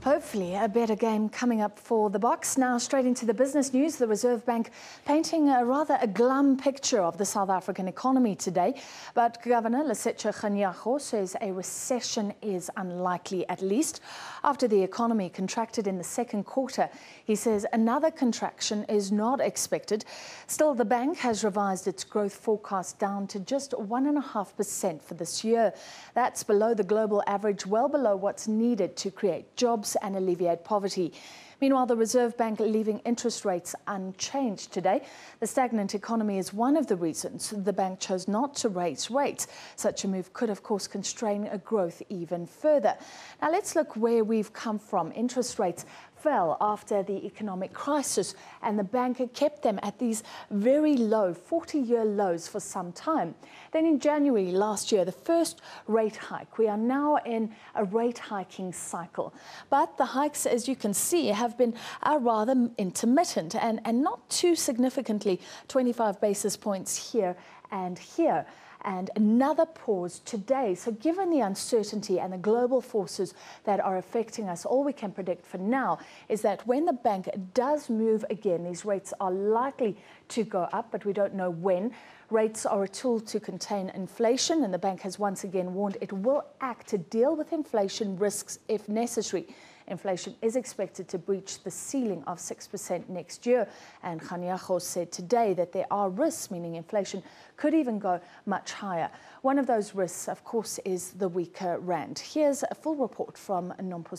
Hopefully a better game coming up for the Boks. Now straight into the business news. The Reserve Bank painting a glum picture of the South African economy today. But Governor Lesetja Kganyago says a recession is unlikely, at least after the economy contracted in the second quarter. He says another contraction is not expected. Still, the bank has revised its growth forecast down to just 1.5% for this year. That's below the global average, well below what's needed to create jobs and alleviate poverty. Meanwhile, the Reserve Bank leaving interest rates unchanged today. The stagnant economy is one of the reasons the bank chose not to raise rates. Such a move could, of course, constrain growth even further. Now, let's look where we've come from. Interest rates fell after the economic crisis, and the bank kept them at these very low 40-year lows for some time. Then in January last year, the first rate hike. We are now in a rate hiking cycle. But the hikes, as you can see, have been rather intermittent and not too significantly, 25 basis points here and here. And another pause today. So given the uncertainty and the global forces that are affecting us, all we can predict for now is that when the bank does move again, these rates are likely to go up, but we don't know when. Rates are a tool to contain inflation, and the bank has once again warned it will act to deal with inflation risks if necessary. Inflation is expected to breach the ceiling of 6% next year. And Kganyago said today that there are risks, meaning inflation could even go much higher. One of those risks, of course, is the weaker rand. Here's a full report from Nompo.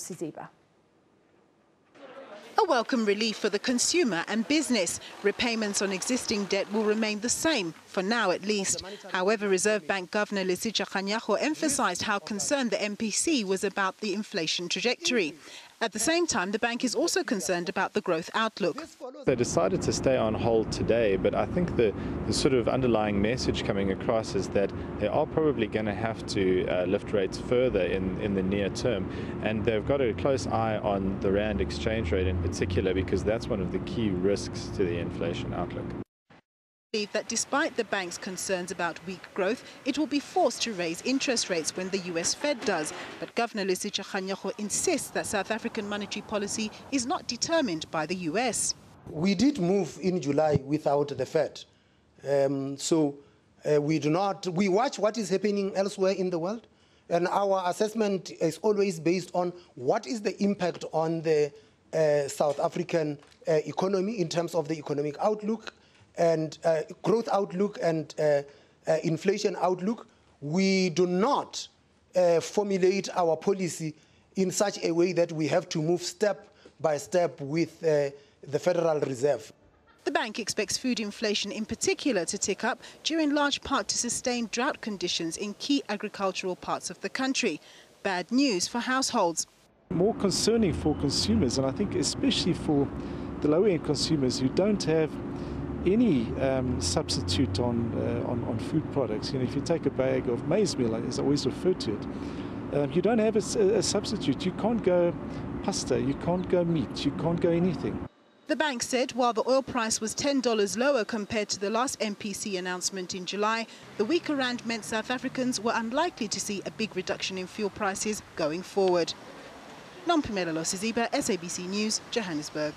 A welcome relief for the consumer and business. Repayments on existing debt will remain the same, for now at least. However, Reserve Bank Governor Lesetja Kganyago emphasized how concerned the MPC was about the inflation trajectory. At the same time, the bank is also concerned about the growth outlook. They decided to stay on hold today, but I think the sort of underlying message coming across is that they are probably going to have to lift rates further in the near term. And they've got a close eye on the rand exchange rate in particular, because that's one of the key risks to the inflation outlook. That despite the bank's concerns about weak growth, it will be forced to raise interest rates when the US Fed does. But Governor Lesetja Kganyago insists that South African monetary policy is not determined by the US. We did move in July without the Fed. We watch what is happening elsewhere in the world. And our assessment is always based on what is the impact on the South African economy in terms of the economic outlook and growth outlook and inflation outlook. We do not formulate our policy in such a way that we have to move step by step with the Federal Reserve. The bank expects food inflation in particular to tick up, due in large part to sustained drought conditions in key agricultural parts of the country. Bad news for households. More concerning for consumers, and I think especially for the lower-end consumers who don't have any substitute on food products. You know, if you take a bag of maize meal, as I always refer to it, you don't have a substitute. You can't go pasta, you can't go meat, you can't go anything. The bank said while the oil price was $10 lower compared to the last MPC announcement in July, the weaker rand meant South Africans were unlikely to see a big reduction in fuel prices going forward. Nompo, SABC News, Johannesburg.